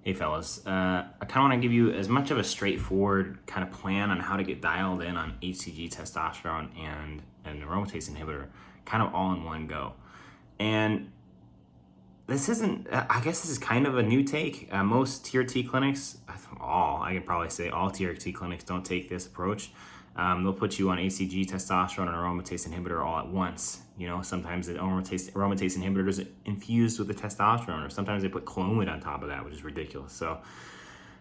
Hey fellas, I kind of want to give you as much of a straightforward kind of plan on how to get dialed in on HCG, testosterone, and an aromatase inhibitor, kind of all in one go. And this isn't, I guess this is kind of a new take. Most TRT clinics, I can probably say all TRT clinics don't take this approach. They'll put you on HCG, testosterone, and aromatase inhibitor all at once. You know, sometimes the aromatase inhibitor is infused with the testosterone, or sometimes they put Clomid on top of that, which is ridiculous. So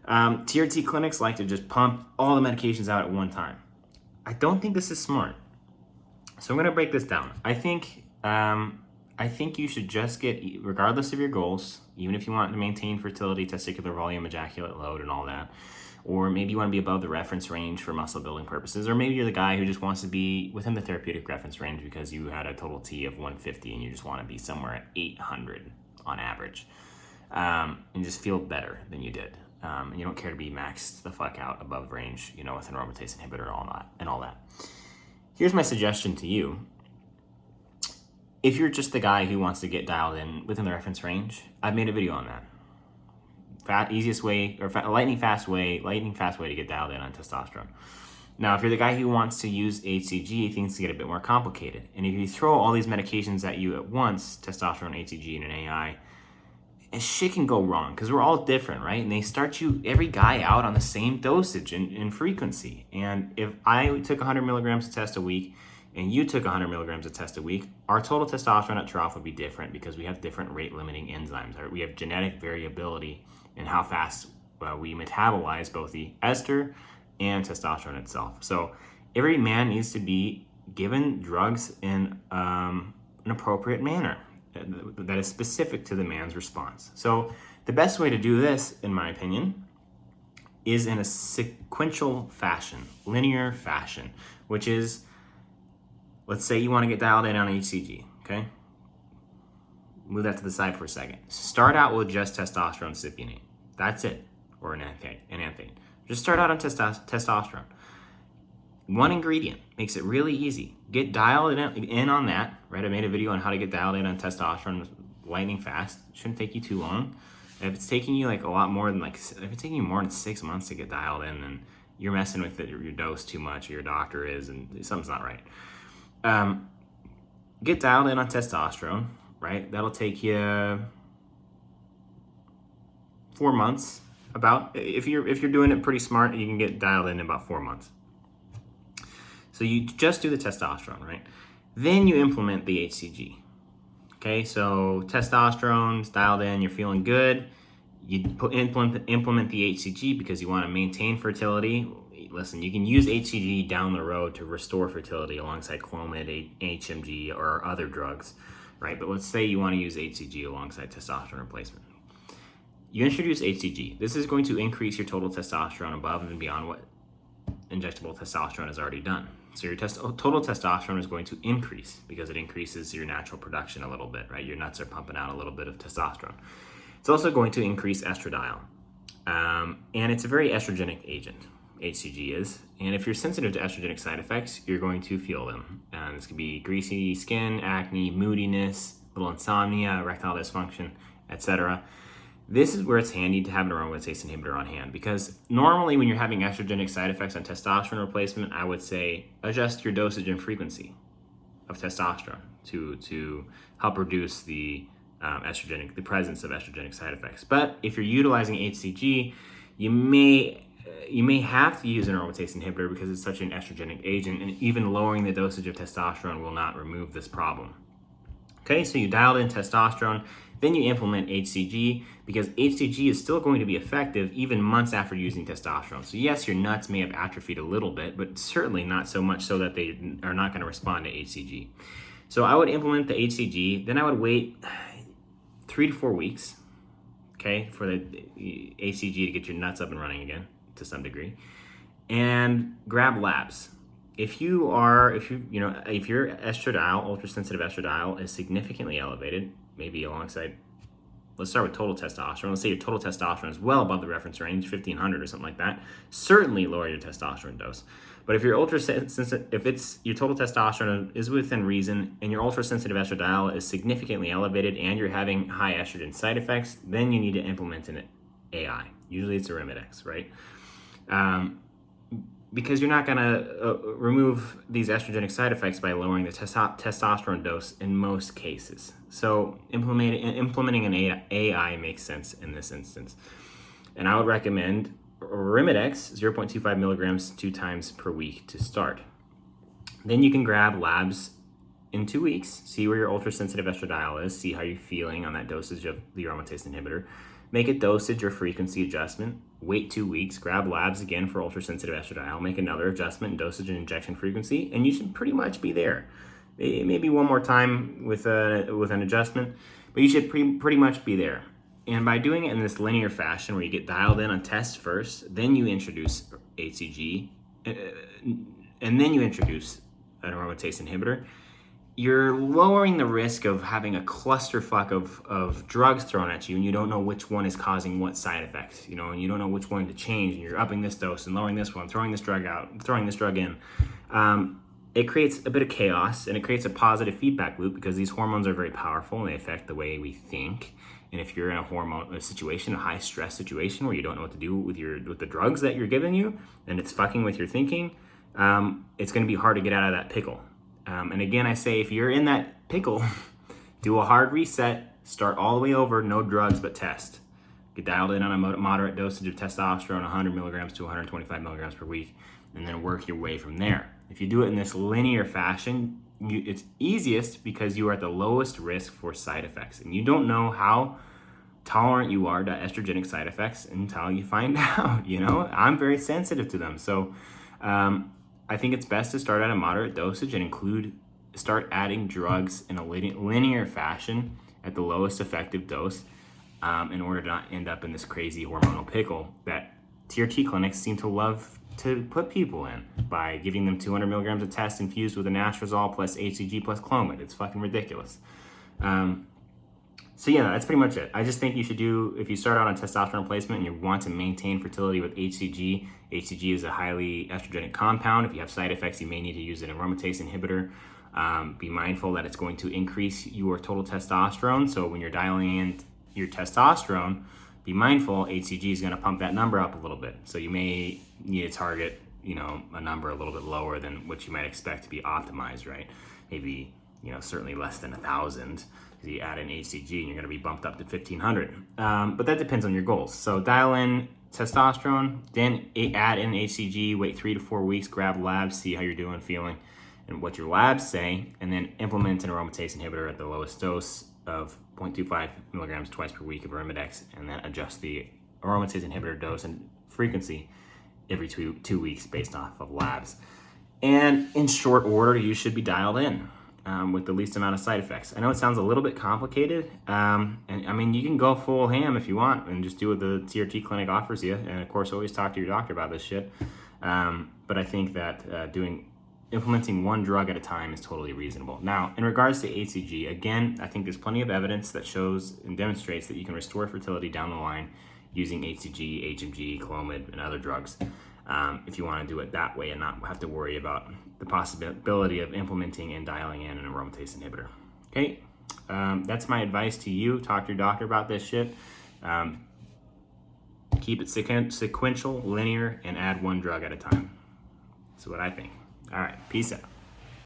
TRT clinics like to just pump all the medications out at one time. I don't think this is smart. So I'm going to break this down. I think you should just get, regardless of your goals, even if you want to maintain fertility, testicular volume, ejaculate load, and all that, or maybe you want to be above the reference range for muscle building purposes, or maybe you're the guy who just wants to be within the therapeutic reference range because you had a total T of 150 and you just want to be somewhere at 800 on average, and just feel better than you did. And you don't care to be maxed the fuck out above range, you know, with an aromatase inhibitor and all that. Here's my suggestion to you. If you're just the guy who wants to get dialed in within the reference range, I've made a video on that. Lightning fast way to get dialed in on testosterone. Now, if you're the guy who wants to use HCG, things get a bit more complicated. And if you throw all these medications at you at once, testosterone, HCG, and an AI, shit can go wrong because we're all different, right? And they start every guy out on the same dosage and frequency. And if I took 100 milligrams of test a week and you took 100 milligrams of test a week, our total testosterone at trough would be different because we have different rate limiting enzymes. We have genetic variability in how fast we metabolize both the ester and testosterone itself. So every man needs to be given drugs in an appropriate manner that is specific to the man's response. So the best way to do this, in my opinion, is in a sequential fashion, linear fashion, which is, let's say you want to get dialed in on HCG, okay? Move that to the side for a second. Start out with just testosterone cypionate. That's it, or an anthane. Just start out on testosterone. One ingredient makes it really easy. Get dialed in on that, right? I made a video on how to get dialed in on testosterone lightning fast. It shouldn't take you too long. If it's taking you if it's taking you more than 6 months to get dialed in, then you're messing with your dose too much, or your doctor is, and something's not right. Get dialed in on testosterone, right? That'll take you 4 months. If you're doing it pretty smart, you can get dialed in about 4 months. So you just do the testosterone, right? Then you implement the HCG. Okay, so testosterone's dialed in, you're feeling good. You implement the HCG because you want to maintain fertility. Listen, you can use HCG down the road to restore fertility alongside Clomid, HMG, or other drugs, right? But let's say you want to use HCG alongside testosterone replacement. You introduce HCG. This is going to increase your total testosterone above and beyond what injectable testosterone has already done. So your total testosterone is going to increase because it increases your natural production a little bit, right? Your nuts are pumping out a little bit of testosterone. It's also going to increase estradiol. And it's a very estrogenic agent, HCG is. And if you're sensitive to estrogenic side effects, you're going to feel them. This could be greasy skin, acne, moodiness, little insomnia, erectile dysfunction, etc. This is where it's handy to have an aromatase inhibitor on hand, because normally when you're having estrogenic side effects on testosterone replacement, I would say adjust your dosage and frequency of testosterone to help reduce the presence of estrogenic side effects. But if you're utilizing HCG, you may have to use an aromatase inhibitor because it's such an estrogenic agent, and even lowering the dosage of testosterone will not remove this problem. Okay, so you dialed in testosterone, then you implement HCG because HCG is still going to be effective even months after using testosterone. So yes, your nuts may have atrophied a little bit, but certainly not so much so that they are not going to respond to HCG. So I would implement the HCG, then I would wait 3 to 4 weeks, okay, for the HCG to get your nuts up and running again to some degree, and grab labs. If your estradiol, ultrasensitive estradiol, is significantly elevated, maybe alongside, let's start with total testosterone. Let's say your total testosterone is well above the reference range, 1500 or something like that. Certainly lower your testosterone dose. But if your your total testosterone is within reason and your ultrasensitive estradiol is significantly elevated and you're having high estrogen side effects, then you need to implement an AI. Usually it's Arimidex, right? Because you're not going to remove these estrogenic side effects by lowering the testosterone dose in most cases. So implementing an AI makes sense in this instance. And I would recommend Arimidex, 0.25 milligrams 2 times per week to start. Then you can grab labs in 2 weeks, see where your ultra-sensitive estradiol is, see how you're feeling on that dosage of the aromatase inhibitor. Make a dosage or frequency adjustment, wait 2 weeks, grab labs again for ultra-sensitive estradiol, make another adjustment in dosage and injection frequency, and you should pretty much be there. Maybe one more time with an adjustment, but you should pretty much be there. And by doing it in this linear fashion where you get dialed in on tests first, then you introduce HCG, and then you introduce an aromatase inhibitor, you're lowering the risk of having a clusterfuck of drugs thrown at you, and you don't know which one is causing what side effects, and you don't know which one to change, and you're upping this dose and lowering this one, throwing this drug out, throwing this drug in. It creates a bit of chaos, and it creates a positive feedback loop because these hormones are very powerful and they affect the way we think. And if you're in a situation, a high stress situation where you don't know what to do with the drugs that you're giving you, and it's fucking with your thinking, it's going to be hard to get out of that pickle. And again, I say, if you're in that pickle, do a hard reset, start all the way over, no drugs, but test. Get dialed in on a moderate dosage of testosterone, 100 milligrams to 125 milligrams per week, and then work your way from there. If you do it in this linear fashion, it's easiest because you are at the lowest risk for side effects. And you don't know how tolerant you are to estrogenic side effects until you find out, I'm very sensitive to them. So, I think it's best to start at a moderate dosage and start adding drugs in a linear fashion at the lowest effective dose in order to not end up in this crazy hormonal pickle that TRT clinics seem to love to put people in by giving them 200 milligrams of test infused with anastrozole plus HCG plus Clomid. It's fucking ridiculous. So yeah, that's pretty much it. I just think you should if you start out on testosterone replacement and you want to maintain fertility with HCG, HCG is a highly estrogenic compound. If you have side effects, you may need to use an aromatase inhibitor. Be mindful that it's going to increase your total testosterone. So when you're dialing in your testosterone, be mindful, HCG is going to pump that number up a little bit. So you may need to target, a number a little bit lower than what you might expect to be optimized, right? Maybe, certainly less than 1,000. You add in HCG and you're going to be bumped up to 1,500. But that depends on your goals. So dial in testosterone, then add in HCG, wait 3 to 4 weeks, grab labs, see how you're doing, feeling, and what your labs say, and then implement an aromatase inhibitor at the lowest dose of 0.25 milligrams twice per week of Arimidex, and then adjust the aromatase inhibitor dose and frequency every two weeks based off of labs. And in short order, you should be dialed in. With the least amount of side effects. I know it sounds a little bit complicated, and I mean, you can go full ham if you want and just do what the TRT clinic offers you, and of course always talk to your doctor about this shit, but I think that implementing one drug at a time is totally reasonable. Now, in regards to HCG, again, I think there's plenty of evidence that shows and demonstrates that you can restore fertility down the line using HCG, HMG, Clomid, and other drugs. If you want to do it that way and not have to worry about the possibility of implementing and dialing in an aromatase inhibitor. Okay, that's my advice to you. Talk to your doctor about this shit. Keep it sequential, linear, and add one drug at a time. That's what I think. All right, peace out.